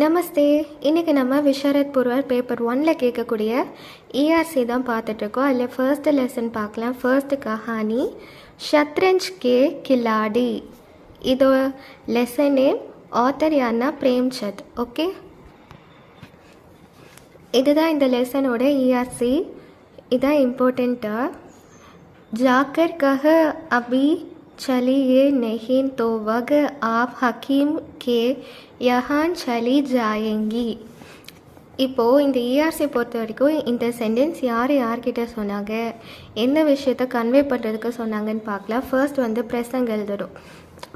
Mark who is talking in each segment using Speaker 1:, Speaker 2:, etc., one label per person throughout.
Speaker 1: நமஸ்தே. இன்றைக்கி நம்ம விஷாரத் புர்வர் பேப்பர் 1ல் கேட்கக்கூடிய ERC தான் பார்த்துட்ருக்கோம். அதில் ஃபர்ஸ்ட் லெசன் பார்க்கலாம். ஃபர்ஸ்ட் கஹானி ஷத்ரஞ்ச் கே கில்லாடி. இதோ லெசன் நேம், ஆத்தர் யாருன்னா பிரேம்சந்த். ஓகே, இதுதான் இந்த லெசனோட ERC. இதுதான் இம்பார்ட்டண்ட்டு. ஜாக்கர் கஹ அபி चलिए नहीं तो वग आप हकीम के यहाँ चली जाएंगी. இப்போது இந்த ERC பொறுத்த வரைக்கும் இந்த சென்டென்ஸ் யார்கிட்ட சொன்னாங்க, என்ன விஷயத்தை கன்வே பண்ணுறதுக்கு சொன்னாங்கன்னு பார்க்கலாம். ஃபர்ஸ்ட் வந்து பிரசங்க எழுதணும்.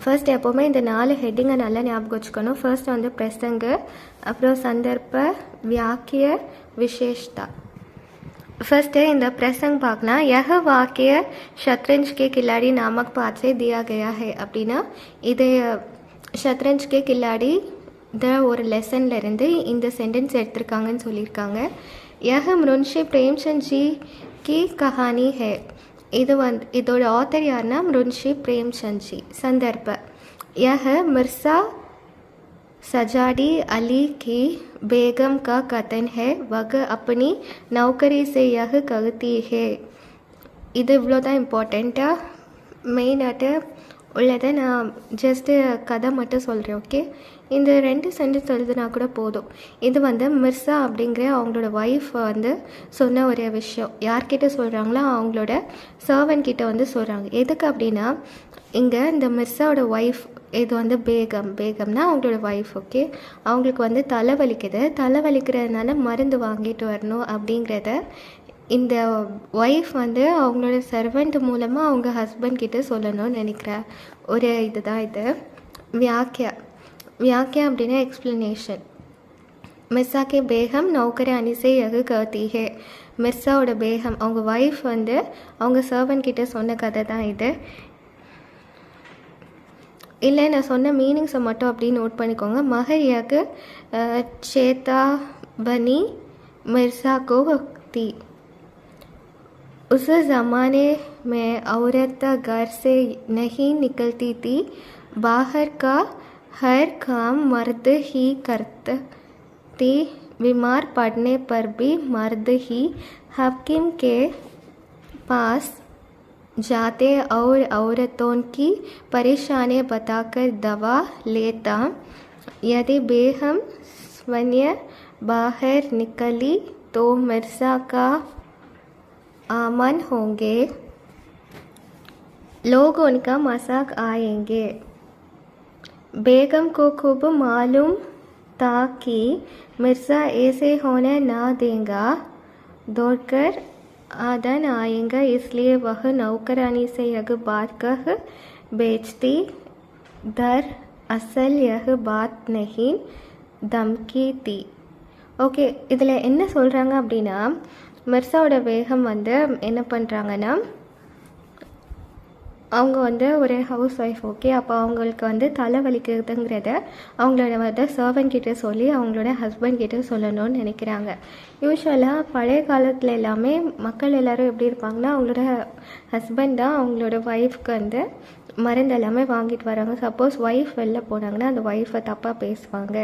Speaker 1: ஃபர்ஸ்ட் எப்போவுமே இந்த 4 ஹெட்டிங்கை நல்லா ஞாபகம் வச்சுக்கணும். ஃபர்ஸ்ட் வந்து பிரசங்க, அப்புறம் சந்தர்ப்ப, வியாக்கிய, விசேஷ்தா. फर्स्ट இந்த प्रसंग பார்க்கலாம். यह वाक्य शतरंज के खिलाड़ी नामक पाठ से दिया गया है. அப்படின்னா இது शतरंज के खिलाड़ी ஒரு லெசன்ல இருந்து இந்த சென்டென்ஸ் எடுத்திருக்காங்கன்னு சொல்லியிருக்காங்க. यह मुंशी प्रेमचंद जी की कहानी है. இது வந்து இதோட ஆத்தர் யாருன்னா मुंशी प्रेमचंद जी. संदर्भ, यह मिर्जा सजादी अली की बेगम का कथन है. वह अपनी नौकरी से यह कहती है. இது இவ்வளோ தான் இம்பார்ட்டண்ட்டாக மெயினாட்டு உள்ளதை நான் ஜஸ்ட்டு கதை மட்டும் சொல்கிறேன். ஓகே, இந்த 2 சென்டென்ஸ் எழுதுனா கூட போதும். இது வந்து மிர்சா அப்படிங்கிற அவங்களோட ஒய்ஃப் வந்து சொன்ன ஒரு விஷயம். யார்கிட்ட சொல்கிறாங்களோ அவங்களோட சர்வன்ட் கிட்ட வந்து சொல்கிறாங்க. எதுக்கு அப்படின்னா, இங்கே இந்த மிர்சாவோட ஒய்ஃப் இது வந்து பேகம்னா அவங்களோட ஒய்ஃப். ஓகே, அவங்களுக்கு வந்து தலைவலிக்கிறதுனால மருந்து வாங்கிட்டு வரணும் அப்படிங்கிறத இந்த ஒய்ஃப் வந்து அவங்களோட சர்வெண்ட் மூலமாக அவங்க ஹஸ்பண்ட் கிட்ட சொல்லணும்னு நினைக்கிற ஒரு இதுதான் இது. வியாக்கியா அப்படின்னா எக்ஸ்ப்ளனேஷன். மிர்சா கே பேகம் நௌக்கர் அனிசே யகு கஹதி ஹே. மிர்சாவோட பேகம் அவங்க ஒய்ஃப் வந்து அவங்க சர்வன்ட் கிட்ட சொன்ன கதை தான் இது. இல்லை, நான் சொன்ன மீனிங்ஸை மட்டும் அப்படியே நோட் பண்ணிக்கோங்க. மஹரியாக்கு சேத்தா பனி मिर्ज़ा को थी. उस ज़माने में औरत घर से नहीं निकलती थी. बाहर का हर काम मर्द ही करते थी. बीमार पड़ने पर भी मर्द ही हकीम के पास जाते और औरतों की परेशानियाँ बताकर दवा लेता. यदि बेगम स्वयं बाहर निकली तो मिर्ज़ा का आमन होंगे, लोग उनका मजाक आएंगे. बेगम को खूब मालूम था कि मिर्ज़ा ऐसे होने ना देगा. दौड़कर आदन आएगा, इसलिए वह नौकरानी से यह बात कह बेचती. दर असल यह बात नहीं, धमकी थी. ஓகே, இதில் என்ன சொல்கிறாங்க அப்படின்னா, மிர்சாவோட வேகம் வந்து என்ன பண்ணுறாங்கன்னா, அவங்க வந்து ஒரு ஹவுஸ் ஒய்ஃப். ஓகே, அப்போ அவங்களுக்கு வந்து தலைவலிக்கிறதுங்கிறத அவங்களோட வந்து சர்வன்ட் கிட்டே சொல்லி அவங்களோட ஹஸ்பண்ட் கிட்டே சொல்லணும்னு நினைக்கிறாங்க. யூஸ்வலாக பழைய காலத்தில் எல்லாமே மக்கள் எல்லோரும் எப்படி இருப்பாங்கன்னா, அவங்களோட ஹஸ்பண்ட் தான் அவங்களோட ஒய்ஃப்க்கு வந்து மருந்து எல்லாமே வாங்கிட்டு வராங்க. சப்போஸ் ஒய்ஃப் வெளில போனாங்கன்னா அந்த ஒய்ஃபை தப்பாக பேசுவாங்க.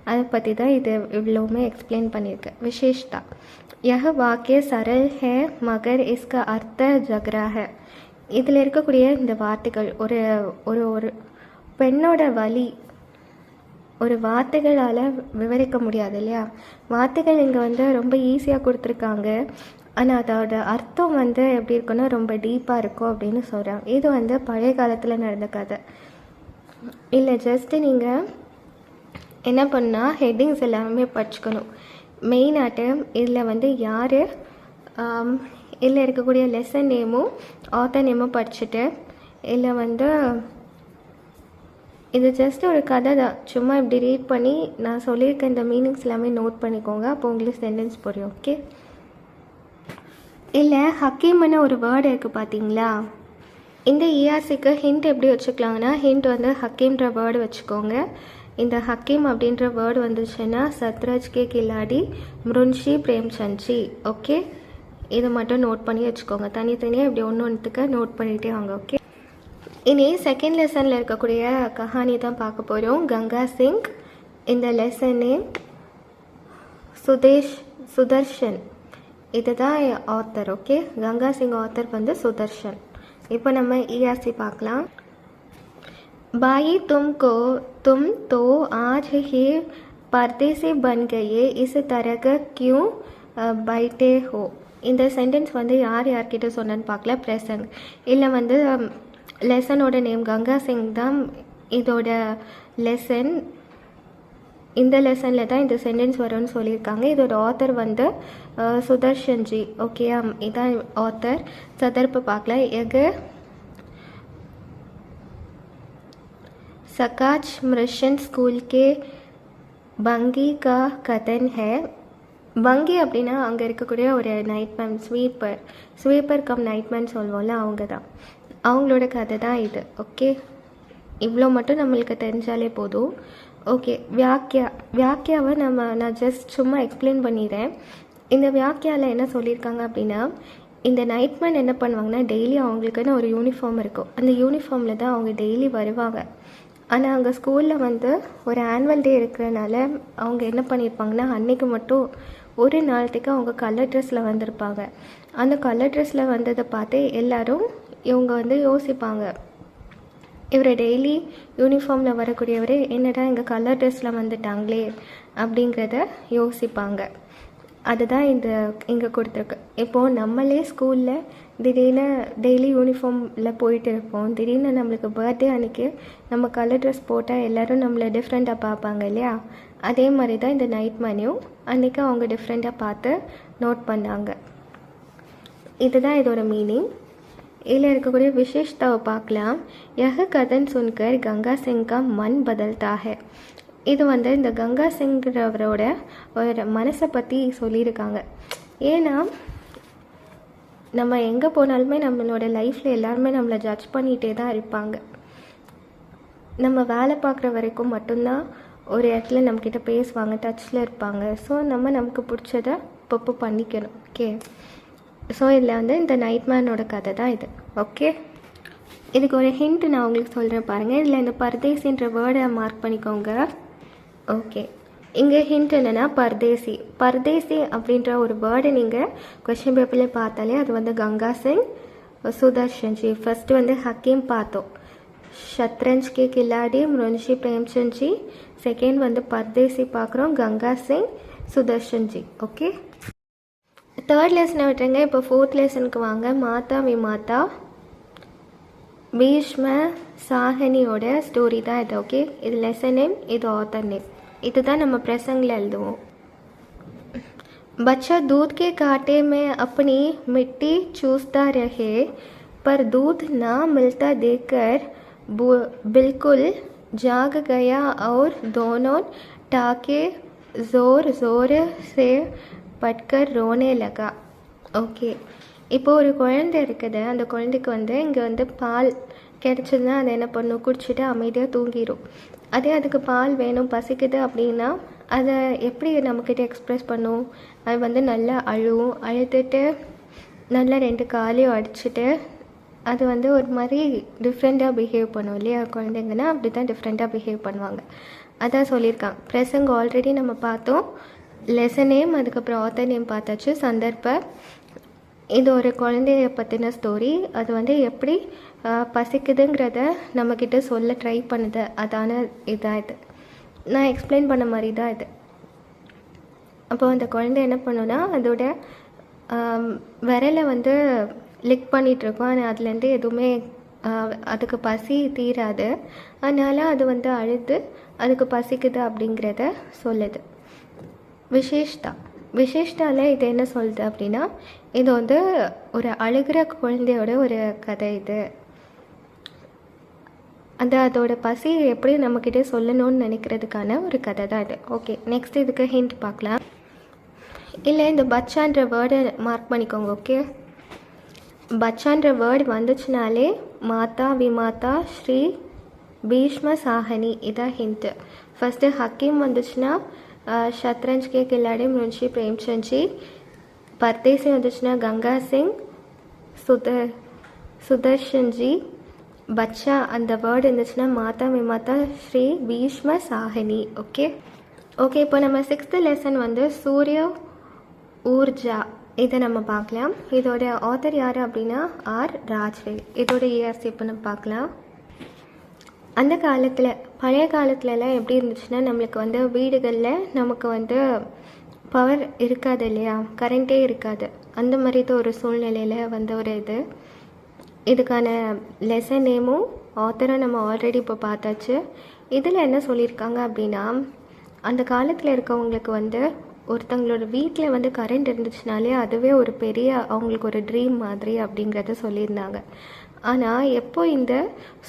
Speaker 1: அதை பற்றி தான் இது இவ்வளோவுமே எக்ஸ்பிளைன் பண்ணியிருக்கு. விசேஷ்தா, யஹ வாக்கிய சரல் ஹே மகர் இஸ்கா அர்த்த ஜக்ரா ஹே. இதில் இருக்கக்கூடிய இந்த வார்த்தைகள் ஒரு ஒரு ஒரு பெண்ணோட வலி ஒரு வார்த்தைகளால் விவரிக்க முடியாது இல்லையா. வார்த்தைகள் இங்கே வந்து ரொம்ப ஈஸியாக கொடுத்துருக்காங்க, ஆனால் அதோட அர்த்தம் வந்து எப்படி இருக்குன்னா ரொம்ப டீப்பாக இருக்கும் அப்படின்னு சொல்கிறாங்க. இது வந்து பழைய காலத்தில் நடந்த கதை இல்லை. ஜஸ்ட்டு நீங்கள் என்ன பண்ணால் ஹெட்டிங்ஸ் எல்லாமே படிச்சுக்கணும். மெயினாட்டு இதில் வந்து யார் இதில் இருக்கக்கூடிய லெசன் நேமும் ஆத்தர் நேமும் படிச்சுட்டு, இல்லை வந்து இது ஜஸ்ட் ஒரு கதை தான். சும்மா இப்படி ரீட் பண்ணி நான் சொல்லியிருக்க இந்த மீனிங்ஸ் எல்லாமே நோட் பண்ணிக்கோங்க. அப்போ உங்களுக்கு சென்டென்ஸ் புரியும். ஓகே, இல்லை ஹக்கீம்னு ஒரு வேர்டு இருக்குது பார்த்தீங்களா. இந்த ERCக்கு ஹிண்ட் எப்படி வச்சுக்கலாங்கன்னா, ஹிண்ட் வந்து ஹக்கீம்ன்ற வேர்டு வச்சுக்கோங்க. இந்த ஹக்கீம் அப்படின்ற வேர்டு வந்துச்சுன்னா சத்ரஜ் கே கில்லாடி முன்ஷி பிரேம்சந்த் ஜி. ஓகே, இதை மட்டும் நோட் பண்ணி வச்சுக்கோங்க. தனித்தனியாக இப்படி ஒன்றுத்துக்கு நோட் பண்ணிகிட்டே வாங்க. ஓகே, இனி செகண்ட் லெசனில் இருக்கக்கூடிய கஹானி தான் பார்க்க போகிறோம். கங்கா சிங் இந்த லெசன் நேம் சுதர்ஷன். இதுதான் author. Okay, Ganga Singh author வந்து சுதர்ஷன். இப்போ நம்ம ERC பார்க்கலாம். भाई तुम तो आज ही पर्दे से बन गए, इस तरह का क्यों बैठे हो? இந்த சென்டென்ஸ் வந்து யார்கிட்ட சொன்னேன்னு பார்க்கல. பிரசங் இல்லை வந்து லெசனோட நேம் கங்கா சிங் தான் இதோட லெசன். இந்த லெசனில் தான் இந்த சென்டென்ஸ் வரும்னு சொல்லியிருக்காங்க. இதோட ஆத்தர் வந்து சுதர்ஷன்ஜி. ஓகே, இதான் ஆத்தர். சதர்ப்பு பார்க்கல. सकाच मिशन स्कूल के बंगी का कथन है. பங்கி அப்படின்னா அங்கே இருக்கக்கூடிய ஒரு நைட்மேன், ஸ்வீப்பர் கம் நைட்மேன் சொல்லுவோம்ல, அவங்க தான். அவங்களோட கதை தான் இது. ஓகே, இவ்வளோ மட்டும் நம்மளுக்கு தெரிஞ்சாலே போதும். ஓகே, வியாக்கியாவை நான் ஜஸ்ட் சும்மா எக்ஸ்பிளைன் பண்ணிடுறேன். இந்த வியாக்கியாவில் என்ன சொல்லியிருக்காங்க அப்படின்னா, இந்த நைட்மேன் என்ன பண்ணுவாங்கன்னா, டெய்லி அவங்களுக்குன்னு ஒரு யூனிஃபார்ம் இருக்கும். அந்த யூனிஃபார்மில் தான் அவங்க டெய்லி வருவாங்க. ஆனால் அங்கே ஸ்கூலில் வந்து ஒரு ஆனுவல் டே இருக்கிறனால அவங்க என்ன பண்ணியிருப்பாங்கன்னா, அன்றைக்கு மட்டும் ஒரு நாளைக்கு அவங்க கலர் ட்ரெஸ்ஸில் வந்திருப்பாங்க. அந்த கலர் ட்ரெஸ்ஸில் வந்ததை பார்த்து எல்லோரும் இவங்க வந்து யோசிப்பாங்க, இவர் டெய்லி யூனிஃபார்மில் வரக்கூடியவர் என்னடா இங்கே கலர் ட்ரெஸ்ஸில் வந்துட்டாங்களே அப்படிங்கிறத யோசிப்பாங்க. அதுதான் இங்கே கொடுத்துருக்கு. இப்போது நம்மளே ஸ்கூலில் திடீர்னு டெய்லி யூனிஃபார்மில் போயிட்டு இருப்போம். திடீர்னு நம்மளுக்கு பர்த்டே அன்றைக்கி நம்ம கலர் ட்ரெஸ் போட்டால் எல்லோரும் நம்மளை டிஃப்ரெண்ட்டாக பார்ப்பாங்க இல்லையா? அதே மாதிரி தான் இந்த நைட்மேனையும் அன்றைக்கி அவங்க டிஃப்ரெண்ட்டாக பார்த்து நோட் பண்ணாங்க. இதுதான் இதோட மீனிங். இதில் இருக்கக்கூடிய விசேஷத்தாவை பார்க்கலாம். யஹ கதன் சுன்கர் கங்கா சிங் கா மன் பதல்தா ஹை. இது வந்து இந்த கங்கா சிங்கிறவரோட ஒரு மனசை பற்றி சொல்லியிருக்காங்க. ஏன்னா நம்ம எங்கே போனாலுமே நம்மளோட லைஃப்பில் எல்லாருமே நம்மளை ஜட்ஜ் பண்ணிகிட்டே தான் இருப்பாங்க. நம்ம வேலை பார்க்குற வரைக்கும் மட்டும்தான் ஒரு இடத்துல நம்மக்கிட்ட பேசுவாங்க, டச்சில் இருப்பாங்க. ஸோ நமக்கு பிடிச்சதை அப்பப்போ பண்ணிக்கணும். ஓகே, ஸோ இதில் வந்து இந்த நைட்மேனோட கதை தான் இது. ஓகே, இதுக்கு ஒரு ஹிண்ட் நான் உங்களுக்கு சொல்கிறேன் பாருங்கள். இதில் இந்த பர்தேசின்ற வேர்டை மார்க் பண்ணிக்கோங்க. ஓகே, இங்கே ஹிண்ட் என்னென்னா பர்தேசி அப்படின்ற ஒரு வேர்டை நீங்கள் கொஷின் பேப்பரில் பார்த்தாலே அது வந்து கங்கா சிங் சுதர்ஷன்ஜி. ஃபஸ்ட்டு வந்து ஹக்கீம் பார்த்தோம், ஷத்ரஞ்ச் கே கில்லாடி முன்ஷி பிரேம்சந்த்ஜி. செகண்ட் வந்து பர்தேசி பார்க்குறோம், கங்கா சிங் சுதர்ஷன்ஜி. ஓகே, தேர்ட் லெசனை விட்டுருங்க. இப்போ ஃபோர்த் லெசனுக்கு வாங்க. மாதா விமாதா பீஷ்ம சாஹனியோட ஸ்டோரி தான் இது. ஓகே, இது லெசன் நேம், இது ஆத்தர் நேம். இதுதான் நம்ம பிரசங்கில் எழுதுவோம். बच्चा दूध के कांटे में अपनी मिट्टी चूसता रहे, पर दूध ना मिलता देखकर बिल्कुल जाग गया और दोनों टाके ज़ोर ज़ोर से पटकर रोने लगा. ஓகே, இப்போ ஒரு குழந்தை இருக்குது. அந்த குழந்தைக்கு வந்து இங்கே வந்து பால் கிடச்சதுன்னா அதை என்ன பண்ணும், குடிச்சிட்டு அமைதியாக தூங்கிடும். அதே அதுக்கு பால் வேணும், பசிக்குது அப்படின்னா அதை எப்படி நம்மக்கிட்ட எக்ஸ்ப்ரெஸ் பண்ணும்? அது வந்து நல்லா அழுதுட்டு நல்லா 2 காலையும் அடிச்சுட்டு அது வந்து ஒரு மாதிரி டிஃப்ரெண்ட்டாக பிஹேவ் பண்ணும் இல்லையா? குழந்தைங்கன்னா அப்படி தான் டிஃப்ரெண்ட்டாக பிஹேவ் பண்ணுவாங்க. அதான் சொல்லியிருக்காங்க. பிரசங்க ஆல்ரெடி நம்ம பார்த்தோம். லெசன் நேம், அதுக்கப்புறம் ஆத்தர் நேம் பார்த்தாச்சு. சந்தர்ப்ப இது ஒரு குழந்தைய பற்றின ஸ்டோரி. அது வந்து எப்படி பசிக்குதுங்கிறத நம்மக்கிட்ட சொல்ல ட்ரை பண்ணுது. அதான இதான் இது. நான் எக்ஸ்பிளைன் பண்ண மாதிரி தான் இது. அப்போ அந்த குழந்தை என்ன பண்ணுன்னா, அதோட விரலை வந்து லிக் பண்ணிகிட்ருக்கோம். ஆனால் அதுலேருந்து எதுவுமே அதுக்கு பசி தீராது. அதனால் அது வந்து அழுது அதுக்கு பசிக்குது அப்படிங்கிறத சொல்லுது. விசேஷ்டாவில் இது என்ன சொல்லுது அப்படின்னா, இது வந்து ஒரு அழுகிற குழந்தையோட ஒரு கதை. இது அதோட பசி எப்படி நம்மக்கிட்ட சொல்லணும்னு நினைக்கிறதுக்கான ஒரு கதை தான் இது. ஓகே, நெக்ஸ்ட் இதுக்கு ஹிண்ட் பார்க்கலாம். இல்லை, இந்த பச்சான்ற வேர்டை மார்க் பண்ணிக்கோங்க. ஓகே, பச்சான்ற வேர்டு வந்துச்சுனாலே மாதா விமாதா ஸ்ரீ பீஷ்ம சாஹனி இதான் ஹிண்ட்டு. ஃபஸ்ட்டு ஹக்கீம் வந்துச்சுன்னா ஷத்ரஞ்ச் கே கில்லாடி முன்ஷி பிரேம்சந்த்ஜி. பர்தேசி வந்துச்சுன்னா கங்கா சிங் சுதர்ஷன்ஜி. பச்சா அந்த வேர்டு இருந்துச்சுன்னா மாதா விமாதா ஸ்ரீ பீஷ்ம சாஹனி. ஓகே. ஓகே, இப்போ நம்ம 6th லெசன் வந்து சூரிய ஊர்ஜா இதை நம்ம பார்க்கலாம். இதோட ஆத்தர் யார் அப்படின்னா ஆர் ராஜ்வேல். இதோட இயர்ஸ் இப்போ நம்ம பார்க்கலாம். அந்த காலத்தில், பழைய காலத்துலலாம் எப்படி இருந்துச்சுன்னா, நம்மளுக்கு வந்து வீடுகளில் நமக்கு வந்து பவர் இருக்காது இல்லையா, கரண்ட்டே இருக்காது. அந்த மாதிரி தான் ஒரு சூழ்நிலையில் வந்த ஒரு இதுக்கான லெசன் நேமும் ஆத்தரை நம்ம ஆல்ரெடி இப்போ பார்த்தாச்சு. இதில் என்ன சொல்லியிருக்காங்க அப்படின்னா, அந்த காலத்தில் இருக்கவங்களுக்கு வந்து ஒருத்தங்களோட வீட்டில் வந்து கரண்ட் இருந்துச்சுனாலே அதுவே ஒரு பெரிய அவங்களுக்கு ஒரு ட்ரீம் மாதிரி அப்படிங்கிறத சொல்லியிருந்தாங்க. ஆனால் எப்போ இந்த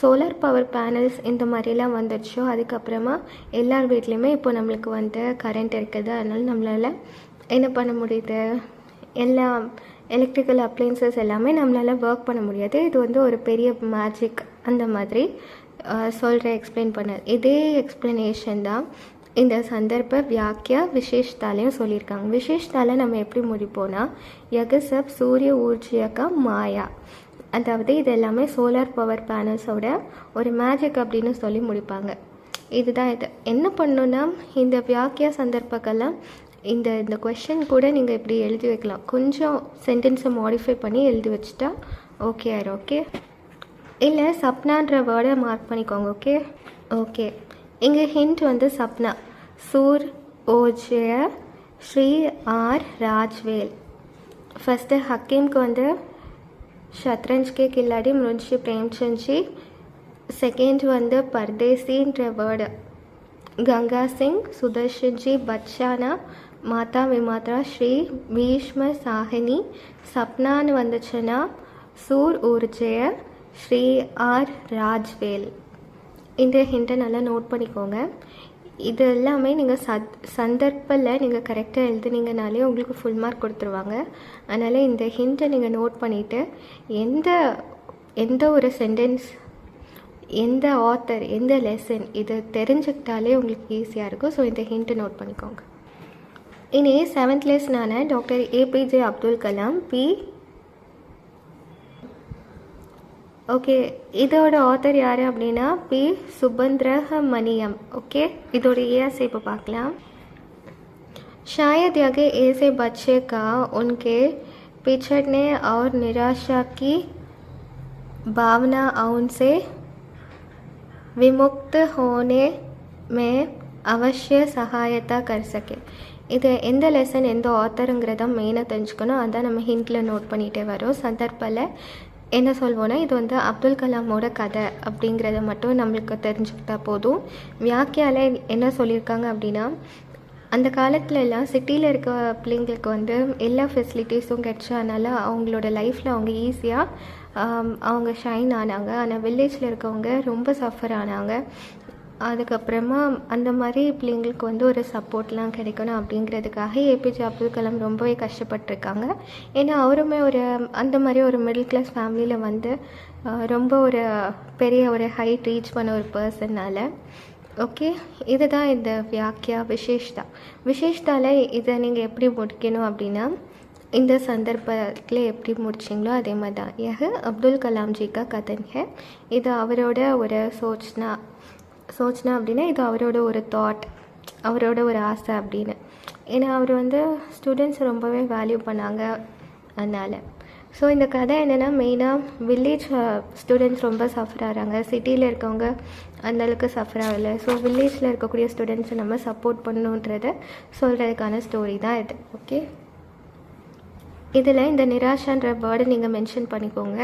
Speaker 1: சோலார் பவர் பேனல்ஸ் இந்த மாதிரிலாம் வந்துடுச்சோ, அதுக்கப்புறமா எல்லார் வீட்லேயுமே இப்போ நம்மளுக்கு வந்து கரண்ட் இருக்குது. அதனால் நம்மளால் என்ன பண்ண முடியுது, எல்லாம் எலக்ட்ரிக்கல் அப்ளைன்சஸ் எல்லாமே நம்மளால் ஒர்க் பண்ண முடியாது. இது வந்து ஒரு பெரிய மேஜிக் அந்த மாதிரி எக்ஸ்பிளைன் பண்ண இதே எக்ஸ்ப்ளனேஷன் தான் இந்த சந்தர்ப்ப வியாக்கியா விசேஷத்தாலையும் சொல்லியிருக்காங்க. விசேஷத்தால நம்ம எப்படி முடிப்போம்னா, யகசப் சூரிய ஊர்ஜியக்கா மாயா, அதாவது இது எல்லாமே சோலார் பவர் பேனல்ஸோட ஒரு மேஜிக் அப்படின்னு சொல்லி முடிப்பாங்க. இதுதான் இது. என்ன பண்ணணுன்னா, இந்த வியாக்கியா சந்தர்ப்பக்கெல்லாம் இந்த கொஷின் கூட நீங்கள் இப்படி எழுதி வைக்கலாம். கொஞ்சம் சென்டென்ஸை மாடிஃபை பண்ணி எழுதி வச்சுட்டா ஓகே ஆயிரும். ஓகே, இல்லை சப்னான்ற வேர்டை மார்க் பண்ணிக்கோங்க. ஓகே ஓகே இங்கே ஹிண்ட் வந்து சப்னா, சூர் ஓஜய ஸ்ரீ ஆர் ராஜ்வேல். ஃபஸ்ட்டு ஹக்கீம்க்கு வந்து शतरंज के खिलाड़ी मुंशी प्रेमचंद जी. सेकेंड வந்து பர்தேசின்ற வேர்டு गंगा सिंह, सुदर्शन जी बच्चाना, माता विमात्रा श्री भीष्म साहिनी. सपनाன்னு வந்துச்சுன்னா சூர் ஊர்ஜய ஸ்ரீ ஆர் ராஜ்வேல். இந்த ஹிண்ட்டை நல்லா நோட் பண்ணிக்கோங்க. இது எல்லாமே நீங்கள் சந்தர்ப்பில் நீங்கள் கரெக்டாக எழுதுனீங்கனாலே உங்களுக்கு ஃபுல் மார்க் கொடுத்துருவாங்க. அதனால் இந்த ஹிண்ட்டை நீங்கள் நோட் பண்ணிவிட்டு எந்த ஒரு சென்டென்ஸ், எந்த ஆத்தர், எந்த லெசன் இது தெரிஞ்சுக்கிட்டாலே உங்களுக்கு ஈஸியாக இருக்கும். ஸோ இந்த ஹிண்ட்டை நோட் பண்ணிக்கோங்க. இனி 7th லெசனான doctor APJ Abdul Kalam P. Okay, இதோட ஆத்தர் யார் அப்படின்னா பி சுபந்திரமணியம். ஓகே, இதோட इयर्स இப்போ பார்க்கலாம். शायद यह ऐसे बच्चे का उनके पिछड़ने और निराशा की भावना उनसे विमुक्त होने में अवश्य सहायता कर सके. இது எந்த லெசன் எந்த ஆத்தருங்கிறத மெயினாக தெரிஞ்சுக்கணும். அதான் நம்ம ஹிண்டில் நோட் பண்ணிகிட்டே வரோம். சந்தர்ப்பில் என்ன சொல்வோன்னா, இது வந்து அப்துல் கலாமோட கதை அப்படிங்கிறத மட்டும் நம்மளுக்கு தெரிஞ்சுக்கிட்டா போதும். வியாக்கியால் என்ன சொல்லியிருக்காங்க அப்படின்னா, அந்த காலத்துல எல்லாம் சிட்டியில் இருக்க பிள்ளைங்களுக்கு வந்து எல்லா ஃபெசிலிட்டிஸும் கிடச்சதுனால அவங்களோட லைஃப்பில் அவங்க ஈஸியாக அவங்க ஷைன் ஆனாங்க. ஆனால் வில்லேஜில் இருக்கவங்க ரொம்ப சஃபர் ஆனாங்க. அதுக்கப்புறமா அந்த மாதிரி பிள்ளைங்களுக்கு வந்து ஒரு சப்போர்ட்லாம் கிடைக்கணும் அப்படிங்கிறதுக்காக ஏபிஜே அப்துல் கலாம் ரொம்பவே கஷ்டப்பட்டிருக்காங்க. ஏன்னா அவருமே அந்த மாதிரி ஒரு மிடில் கிளாஸ் ஃபேமிலியில் வந்து ரொம்ப ஒரு பெரிய ஒரு ஹைட் ரீச் பண்ண ஒரு பர்சனால். ஓகே, இதுதான் இந்த வியாக்கியா விசேஷத்தால் இதை நீங்கள் எப்படி முடிக்கணும் அப்படின்னா, இந்த சந்தர்ப்பத்தில் எப்படி முடிச்சிங்களோ அதே மாதிரி தான். யஹ் அப்துல் கலாம்ஜிக்கா கதன் ஹே. இது அவரோட ஒரு சோச்சனா அப்படின்னா இது அவரோட ஒரு தாட், அவரோட ஒரு ஆசை அப்படின்னு. ஏன்னா அவர் வந்து ஸ்டூடெண்ட்ஸ் ரொம்பவே வேல்யூ பண்ணாங்க அதனால். ஸோ இந்த கதை என்னென்னா, மெயினாக வில்லேஜ் ஸ்டூடெண்ட்ஸ் ரொம்ப சஃபர் ஆகிறாங்க, சிட்டியில் இருக்கவங்க அந்தளவுக்கு சஃபர் ஆகலை. ஸோ வில்லேஜில் இருக்கக்கூடிய ஸ்டூடெண்ட்ஸை நம்ம சப்போர்ட் பண்ணணுன்றதை சொல்கிறதுக்கான ஸ்டோரி தான் இது. ஓகே, இதில் இந்த நிராஷான்ற வேர்டை நீங்கள் மென்ஷன் பண்ணிக்கோங்க.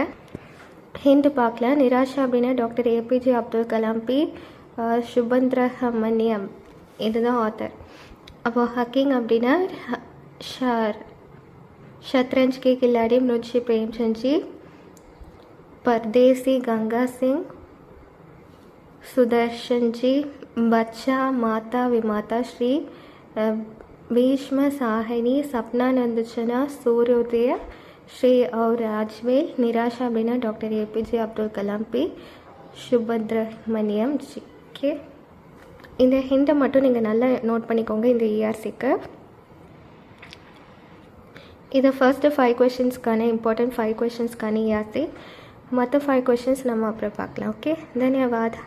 Speaker 1: ஹிண்ட் பார்க்கலாம். நிராஷா அப்படின்னா doctor APJ Abdul Kalam P Subramaniam, இதுதான் ஆத்தர். அப்போ ஹக்கிங் அப்படின்னா शतरंज के खिलाड़ी मुंशी प्रेमचंद जी, परदेसी गंगा सिंह, सुदर्शन जी बच्चा, माता विमाता श्री भीष्म साहिनी, सपना नंदचना, सूर्योदय श्री और राजवेल. निराशा बिना doctor APJ Abdul Kalam P சுபந்திரமணியம் G. Okay, இந்த ஹிண்டை மட்டும் நீங்கள் நல்லா நோட் பண்ணிக்கோங்க இந்த இஆர்சிக்கு. இது ஃபர்ஸ்ட்டு 5 கொஷின்ஸ்க்கான இம்பார்ட்டன்ட் 5 கொஷின்ஸ்க்கான இஆர்சி. மற்ற 5 கொஷின்ஸ் நம்ம அப்புறம் பார்க்கலாம். ஓகே, தன்யவாத்.